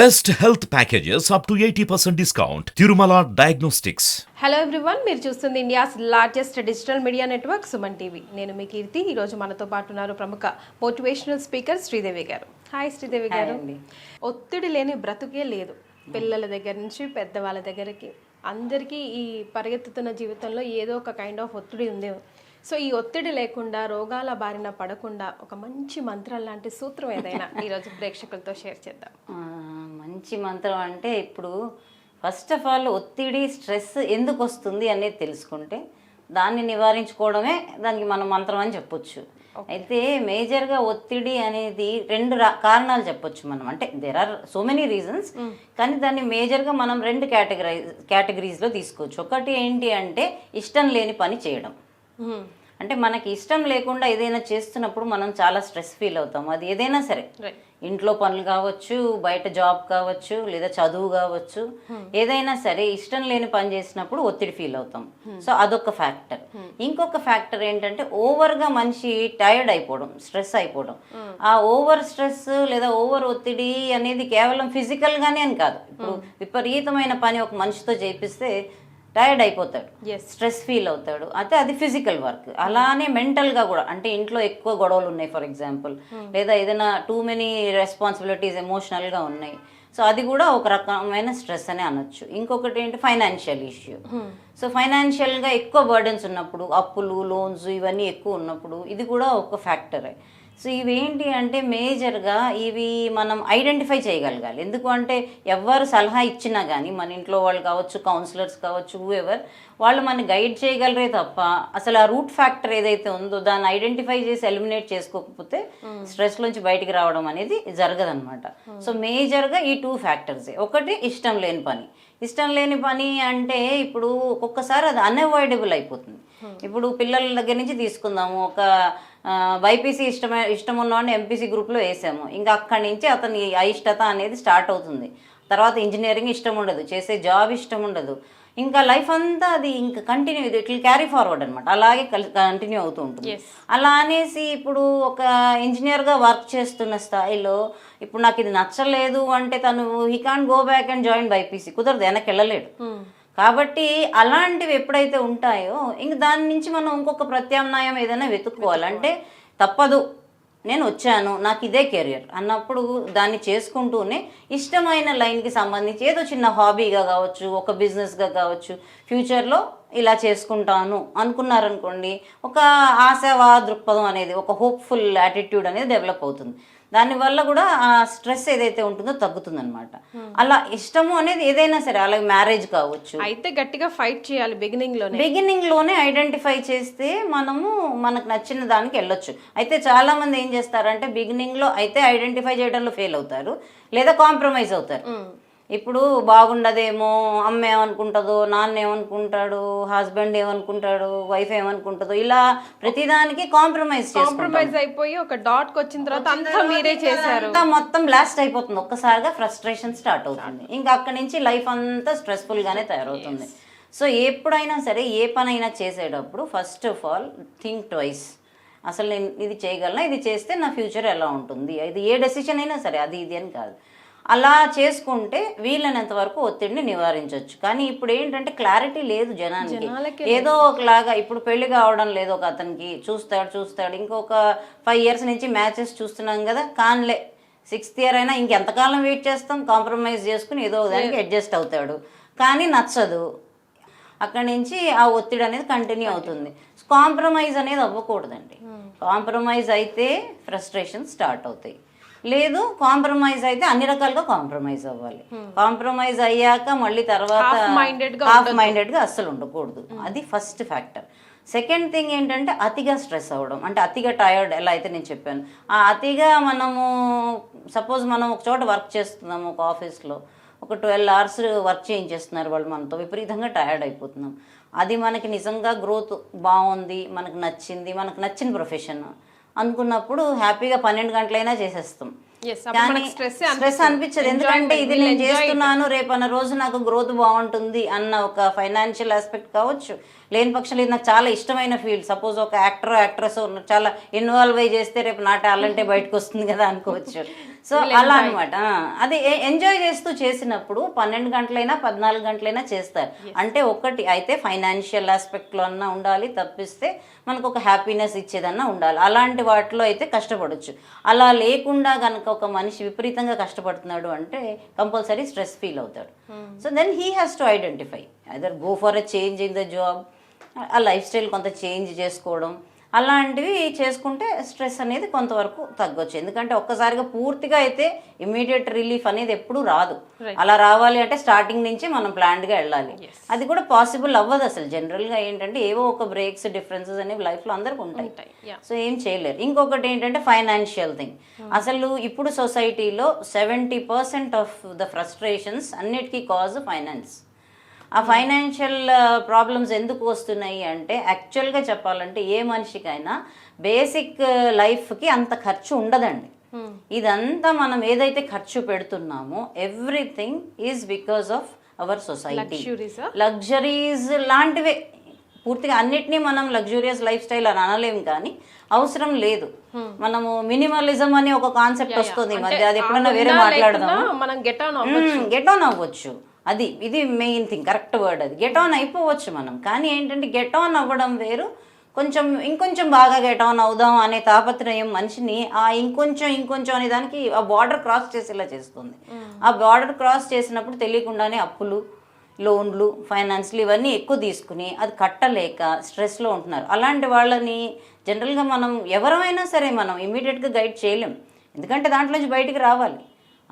Best health packages up to 80% discount. Tirumala Diagnostics. Hello everyone, మీరు చూస్తుంది India's largest digital media network Suman TV. నేను మీ కీర్తి. ఈరోజు మనతో పాటు ఉన్నారు ప్రముఖ మోటివేషనల్ స్పీకర్ శ్రీదేవి గారు. హాయ్ శ్రీదేవి గారు. ఒత్తిడి లేని బ్రతుకే లేదు. పిల్లల దగ్గర నుంచి పెద్దవాళ్ళ దగ్గరికి అందరికీ ఈ పరిగెత్తుతున్న జీవితంలో ఏదో ఒక కైండ్ ఆఫ్ ఒత్తిడి ఉంది. సో ఈ ఒత్తిడి లేకుండా రోగాల బారిన పడకుండా ఒక మంచి మంత్రం లాంటి సూత్రం ఏదైనా ఈరోజు ప్రేక్షకులతో షేర్ చేద్దాం. మంచి మంత్రం అంటే ఇప్పుడు ఫస్ట్ ఆఫ్ ఆల్ ఒత్తిడి స్ట్రెస్ ఎందుకు వస్తుంది అనేది తెలుసుకుంటే దాన్ని నివారించుకోవడమే దానికి మనం మంత్రం అని చెప్పొచ్చు. అయితే మేజర్గా ఒత్తిడి అనేది రెండు కారణాలు చెప్పొచ్చు మనం. అంటే there are so many reasons, కానీ దాన్ని మేజర్గా మనం రెండు కేటగిరీస్లో తీసుకోవచ్చు. ఒకటి ఏంటి అంటే ఇష్టం లేని పని చేయడం. అంటే మనకి ఇష్టం లేకుండా ఏదైనా చేస్తున్నప్పుడు మనం చాలా స్ట్రెస్ ఫీల్ అవుతాం. అది ఏదైనా సరే, ఇంట్లో పనులు కావచ్చు, బయట జాబ్ కావచ్చు, లేదా చదువు కావచ్చు, ఏదైనా సరే ఇష్టం లేని పని చేసినప్పుడు ఒత్తిడి ఫీల్ అవుతాం. సో అదొక ఫ్యాక్టర్. ఇంకొక ఫ్యాక్టర్ ఏంటంటే ఓవర్గా మనిషి టైర్డ్ అయిపోవడం, స్ట్రెస్ అయిపోవడం. ఆ ఓవర్ స్ట్రెస్ లేదా ఓవర్ ఒత్తిడి అనేది కేవలం ఫిజికల్గానే అని కాదు. ఇప్పుడు విపరీతమైన పని ఒక మనిషితో చేపిస్తే టైర్డ్ అయిపోతాడు, స్ట్రెస్ ఫీల్ అవుతాడు. అయితే అది ఫిజికల్ వర్క్. అలానే మెంటల్గా కూడా, అంటే ఇంట్లో ఎక్కువ గొడవలు ఉన్నాయి ఫర్ ఎగ్జాంపుల్, లేదా ఏదైనా టూ మెనీ రెస్పాన్సిబిలిటీస్ ఎమోషనల్గా ఉన్నాయి. సో అది కూడా ఒక రకమైన స్ట్రెస్ అనే అనొచ్చు. ఇంకొకటి ఏంటి, ఫైనాన్షియల్ ఇష్యూ. సో ఫైనాన్షియల్గా ఎక్కువ బర్డెన్స్ ఉన్నప్పుడు, అప్పులు, లోన్స్ ఇవన్నీ ఎక్కువ ఉన్నప్పుడు ఇది కూడా ఒక ఫ్యాక్టరే. సో ఇవేంటి అంటే మేజర్గా ఇవి మనం ఐడెంటిఫై చేయగలగాలి. ఎందుకు అంటే ఎవరు సలహా ఇచ్చినా కానీ, మన ఇంట్లో వాళ్ళు కావచ్చు, కౌన్సిలర్స్ కావచ్చు, ఎవరు వాళ్ళు మనని గైడ్ చేయగలరే తప్ప అసలు ఆ రూట్ ఫ్యాక్టర్ ఏదైతే ఉందో దాన్ని ఐడెంటిఫై చేసి ఎలిమినేట్ చేసుకోకపోతే స్ట్రెస్ నుంచి బయటికి రావడం అనేది జరగదనమాట. సో మేజర్గా ఈ టూ ఫ్యాక్టర్సే. ఒకటి ఇష్టం లేని పని. ఇష్టం లేని పని అంటే ఇప్పుడు ఒక్కొక్కసారి అది అన్అవాయిడబుల్ అయిపోతుంది. ఇప్పుడు పిల్లల దగ్గర నుంచి తీసుకుందాము, ఒక బైపీసీ ఇష్టం ఉన్నవాడిని ఎంపీసీ గ్రూప్లో వేసాము. ఇంకా అక్కడి నుంచి అతని అయిష్టత అనేది స్టార్ట్ అవుతుంది. తర్వాత ఇంజనీరింగ్ ఇష్టం ఉండదు, చేసే జాబ్ ఇష్టం ఉండదు, ఇంకా లైఫ్ అంతా అది ఇంకా కంటిన్యూ, ఇట్లా క్యారీ ఫార్వర్డ్ అనమాట, అలాగే కంటిన్యూ అవుతూ ఉంటుంది. అలా అనేసి ఇప్పుడు ఒక ఇంజనీర్గా వర్క్ చేస్తున్న స్థాయిలో ఇప్పుడు నాకు ఇది నచ్చలేదు అంటే తను he can't go back and join BiPC, కుదరదు, వెనక్కి వెళ్ళలేడు. కాబట్టి అలాంటివి ఎప్పుడైతే ఉంటాయో ఇంక దాని నుంచి మనం ఇంకొక ప్రత్యామ్నాయం ఏదైనా వెతుక్కోవాలంటే తప్పదు, నేను వచ్చాను, నాకు ఇదే కెరియర్ అన్నప్పుడు దాన్ని చేసుకుంటూనే ఇష్టమైన లైన్కి సంబంధించి ఏదో చిన్న హాబీగా కావచ్చు, ఒక బిజినెస్గా కావచ్చు, ఫ్యూచర్లో ఇలా చేసుకుంటాను అనుకున్నారనుకోండి, ఒక ఆశావా దృక్పథం అనేది, ఒక హోప్ఫుల్ యాటిట్యూడ్ అనేది డెవలప్ అవుతుంది. దానివల్ల కూడా ఆ స్ట్రెస్ ఏదైతే ఉంటుందో తగ్గుతుంది అనమాట. అలా ఇష్టము అనేది ఏదైనా సరే, అలాగే మ్యారేజ్ కావచ్చు. అయితే గట్టిగా ఫైట్ చేయాలి బిగినింగ్ లోనే ఐడెంటిఫై చేస్తే మనము మనకు నచ్చిన దానికి వెళ్ళొచ్చు. అయితే చాలా మంది ఏం చేస్తారంటే బిగినింగ్ లో అయితే ఐడెంటిఫై చేయడంలో ఫెయిల్ అవుతారు, లేదా కాంప్రమైజ్ అవుతారు. ఇప్పుడు బాగుండదేమో, అమ్మ ఏమనుకుంటుందో, నాన్న ఏమనుకుంటాడు, హస్బెండ్ ఏమనుకుంటాడు, వైఫ్ ఏమనుకుంటుందో, ఇలా ప్రతిదానికి కాంప్రమైజ్ అయిపోయి ఒక డాట్ కి వచ్చిన తర్వాత అంతా మీరే చేశారు, మొత్తం బ్లాస్ట్ అయిపోతుంది. ఒక్కసారిగా ఫ్రస్ట్రేషన్ స్టార్ట్ అవుతుంది. ఇంకా అక్కడి నుంచి లైఫ్ అంతా స్ట్రెస్ఫుల్ గానే తయారవుతుంది. సో ఎప్పుడైనా సరే ఏ పనైనా చేసేటప్పుడు first of all think twice. అసలు నేను ఇది చేయగలనా, ఇది చేస్తే నా ఫ్యూచర్ ఎలా ఉంటుంది, ఇది ఏ డెసిషన్ అయినా సరే, అది ఇది అని కాదు. అలా చేసుకుంటే వీలైనంత వరకు ఒత్తిడిని నివారించవచ్చు. కానీ ఇప్పుడు ఏంటంటే క్లారిటీ లేదు జనానికి, ఏదో ఒకలాగా. ఇప్పుడు పెళ్లి కావడం లేదు ఒక అతనికి, చూస్తాడు ఇంకొక 5 years నుంచి మ్యాచెస్ చూస్తున్నాం కదా, కాన్లే 6th year అయినా ఇంకెంతకాలం వెయిట్ చేస్తాం, కాంప్రమైజ్ చేసుకుని ఏదో దానికి అడ్జస్ట్ అవుతాడు, కానీ నచ్చదు. అక్కడి నుంచి ఆ ఒత్తిడి అనేది కంటిన్యూ అవుతుంది. కాంప్రమైజ్ అనేది అవ్వకూడదండి. కాంప్రమైజ్ అయితే ఫ్రస్ట్రేషన్ స్టార్ట్ అవుతాయి. లేదు, కాంప్రమైజ్ అయితే అన్ని రకాలుగా కాంప్రమైజ్ అవ్వాలి. కాంప్రమైజ్ అయ్యాక మళ్ళీ తర్వాత హాఫ్ మైండెడ్గా అస్సలు ఉండకూడదు. అది ఫస్ట్ ఫ్యాక్టర్. సెకండ్ థింగ్ ఏంటంటే అతిగా స్ట్రెస్ అవ్వడం, అంటే అతిగా టైర్డ్. ఎలా అయితే నేను చెప్పాను, ఆ అతిగా మనము సపోజ్ మనం ఒక చోట వర్క్ చేస్తున్నాము, ఒక ఆఫీస్లో ఒక 12 hours వర్క్ చేయించేస్తున్నారు వాళ్ళు మనతో, విపరీతంగా టైర్డ్ అయిపోతున్నాం. అది మనకి నిజంగా గ్రోత్ బాగుంది, మనకు నచ్చింది, మనకు నచ్చిన ప్రొఫెషన్ అనుకున్నప్పుడు హ్యాపీగా 12 గంటలైనా చేసేస్తాం. కానీ స్ట్రెస్ అనిపించదు, ఎందుకంటే ఇది నేను చేస్తున్నాను, రేపన్న రోజు నాకు గ్రోత్ బాగుంటుంది అన్న ఒక ఫైనాన్షియల్ ఆస్పెక్ట్ కావచ్చు. లేని పక్షంలో ఇది నాకు చాలా ఇష్టమైన ఫీల్డ్, సపోజ్ ఒక యాక్టర్ యాక్ట్రెస్ చాలా ఇన్వాల్వ్ అయ్యి చేస్తే రేపు నా టాలెంటే బయటకు వస్తుంది కదా అనుకోవచ్చు. సో అలా అనమాట. అది ఎంజాయ్ చేస్తూ చేసినప్పుడు 12 గంటలైనా 14 గంటలైనా చేస్తారు. అంటే ఒకటి అయితే ఫైనాన్షియల్ ఆస్పెక్ట్లో అన్నా ఉండాలి, తప్పిస్తే మనకు ఒక హ్యాపీనెస్ ఇచ్చేదన్నా ఉండాలి. అలాంటి వాటిలో అయితే కష్టపడవచ్చు. అలా లేకుండా కనుక ఒక మనిషి విపరీతంగా కష్టపడుతున్నాడు అంటే కంపల్సరీ స్ట్రెస్ ఫీల్ అవుతాడు. So then he has to identify either go for a change in the job, ఆ లైఫ్ స్టైల్ కొంత చేంజ్ చేసుకోవడం, అలాంటివి చేసుకుంటే స్ట్రెస్ అనేది కొంతవరకు తగ్గొచ్చు. ఎందుకంటే ఒక్కసారిగా పూర్తిగా అయితే ఇమీడియట్ రిలీఫ్ అనేది ఎప్పుడూ రాదు. అలా రావాలి అంటే స్టార్టింగ్ నుంచి మనం ప్లాన్డ్గా వెళ్ళాలి. అది కూడా పాసిబుల్ అవ్వదు అసలు. జనరల్గా ఏంటంటే ఏవో ఒక బ్రేక్స్ డిఫరెన్సెస్ అనేవి లైఫ్లో అందరికి ఉంటాయి. సో ఏం చేయలేరు. ఇంకొకటి ఏంటంటే ఫైనాన్షియల్ థింగ్. అసలు ఇప్పుడు సొసైటీలో 70% ఆఫ్ ద ఫ్రస్ట్రేషన్స్ అన్నిటికీ కాజ్ ఫైనాన్స్. ఆ ఫైనాన్షియల్ ప్రాబ్లమ్స్ ఎందుకు వస్తున్నాయి అంటే యాక్చువల్గా చెప్పాలంటే ఏ మనిషికైనా బేసిక్ లైఫ్కి అంత ఖర్చు ఉండదండి. ఇదంతా మనం ఏదైతే ఖర్చు పెడుతున్నామో everything is because of our society. Luxuries లాంటివే పూర్తిగా అన్నిటినీ మనం లగ్జూరియస్ లైఫ్ స్టైల్ అని అనలేము, కానీ అవసరం లేదు. మనము మినిమలిజం అనే ఒక కాన్సెప్ట్ వస్తుంది ఈ మధ్య. అది ఎప్పుడైనా వేరే మాట్లాడదాం. గెట్ ఆన్ అవ్వచ్చు. ఇది మెయిన్ థింగ్, కరెక్ట్ వర్డ్ అది. గెట్ ఆన్ అయిపోవచ్చు మనం. కానీ ఏంటంటే గెట్ ఆన్ అవ్వడం వేరు, ఇంకొంచెం బాగా గెట్ ఆన్ అవుదాం అనే తాపత్రయం మనిషిని ఆ ఇంకొంచెం అనే దానికి ఆ బార్డర్ క్రాస్ చేసేలా చేస్తుంది. ఆ బార్డర్ క్రాస్ చేసినప్పుడు తెలియకుండానే అప్పులు, లోన్లు, ఫైనాన్స్లు ఇవన్నీ ఎక్కువ తీసుకుని అది కట్టలేక స్ట్రెస్లో ఉంటున్నారు. అలాంటి వాళ్ళని జనరల్గా మనం ఎవరైనా సరే మనం ఇమీడియట్గా గైడ్ చేయలేం. ఎందుకంటే దాంట్లోంచి బయటికి రావాలి,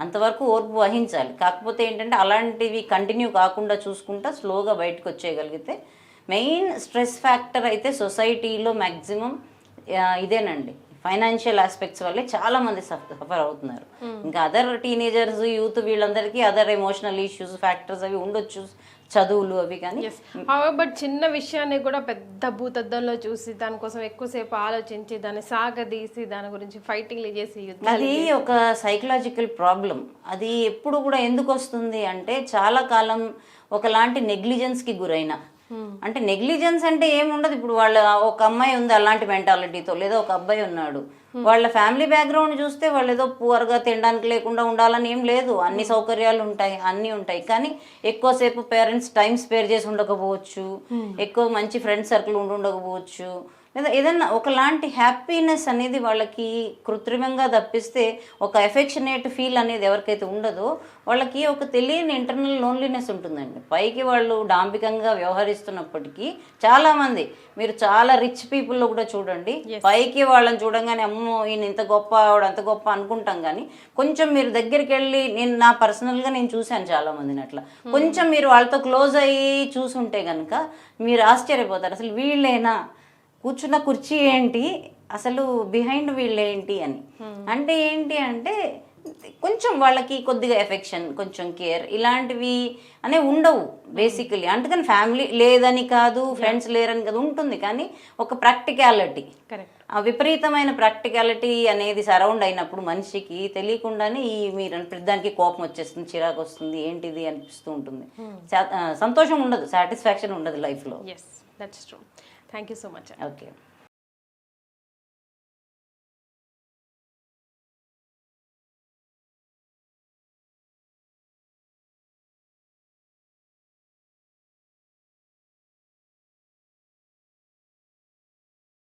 అంతవరకు ఓర్పు వహించాలి. కాకపోతే ఏంటంటే అలాంటివి కంటిన్యూ కాకుండా చూసుకుంటా స్లోగా బయటకు వచ్చేయగలిగితే మెయిన్ స్ట్రెస్ ఫ్యాక్టర్ అయితే సొసైటీలో మ్యాక్సిమం ఇదేనండి. ఫైనాన్షియల్ ఆస్పెక్ట్స్ వల్లే చాలా మంది సఫర్ అవుతున్నారు. ఇంకా అదర్ టీనేజర్స్, యూత్ వీళ్ళందరికీ అదర్ ఎమోషనల్ ఇష్యూస్, ఫ్యాక్టర్స్ అవి ఉండొచ్చు, చదువులు అవి. కానీ బట్ చిన్న విషయాన్ని కూడా పెద్ద భూతద్దంలో చూసి దానికోసం ఎక్కువసేపు ఆలోచించి దాన్ని సాగదీసి దాని గురించి ఫైటింగ్లు చేసి అది ఒక సైకలాజికల్ ప్రాబ్లం. అది ఎప్పుడు కూడా ఎందుకు వస్తుంది అంటే చాలా కాలం ఒకలాంటి నెగ్లిజెన్స్కి గురైన. అంటే నెగ్లిజెన్స్ అంటే ఏముండదు. ఇప్పుడు వాళ్ళ ఒక అమ్మాయి ఉంది అలాంటి మెంటాలిటీతో, లేదా ఒక అబ్బాయి ఉన్నాడు, వాళ్ళ ఫ్యామిలీ బ్యాక్గ్రౌండ్ చూస్తే వాళ్ళు ఏదో పూర్గా తినడానికి లేకుండా ఉండాలని ఏం లేదు. అన్ని సౌకర్యాలు ఉంటాయి, అన్నీ ఉంటాయి. కానీ ఎక్కువసేపు పేరెంట్స్ టైం స్పేర్ చేసి ఉండకపోవచ్చు, ఎక్కువ మంచి ఫ్రెండ్ సర్కిల్ ఉండకపోవచ్చు, లేదా ఏదన్నా ఒకలాంటి హ్యాపీనెస్ అనేది వాళ్ళకి కృత్రిమంగా తప్పిస్తే ఒక ఎఫెక్షనేట్ ఫీల్ అనేది ఎవరికైతే ఉండదో వాళ్ళకి ఒక తెలియని ఇంటర్నల్ లోన్లీనెస్ ఉంటుందండి. పైకి వాళ్ళు డాంబికంగా వ్యవహరిస్తున్నప్పటికీ చాలామంది, మీరు చాలా రిచ్ పీపుల్లో కూడా చూడండి, పైకి వాళ్ళని చూడంగానే అమ్మో ఈయన ఇంత గొప్ప ఆవిడ అంత గొప్ప అనుకుంటాం. కానీ కొంచెం మీరు దగ్గరికి వెళ్ళి, నా పర్సనల్గా నేను చూశాను చాలామందిని అట్లా, కొంచెం మీరు వాళ్ళతో క్లోజ్ అయ్యి చూసుంటే కనుక మీరు ఆశ్చర్యపోతారు. అసలు వీళ్ళేనా, కూర్చున్న కుర్చీ ఏంటి, అసలు బిహైండ్ వీళ్ళేంటి అని. అంటే ఏంటి అంటే కొంచెం వాళ్ళకి కొద్దిగా ఎఫెక్షన్, కొంచెం కేర్ ఇలాంటివి అనే ఉండవు బేసికలీ. అందుకని ఫ్యామిలీ లేదని కాదు, ఫ్రెండ్స్ లేరని కాదు, ఉంటుంది. కానీ ఒక ప్రాక్టికాలిటీ, ఆ విపరీతమైన ప్రాక్టికాలిటీ అనేది సరౌండ్ అయినప్పుడు మనిషికి తెలియకుండానే మీరు దానికి కోపం వచ్చేస్తుంది, చిరాకు వస్తుంది, ఏంటిది అనిపిస్తూ ఉంటుంది. సంతోషం ఉండదు, సాటిస్ఫాక్షన్ ఉండదు లైఫ్లో. Thank you so much. Okay.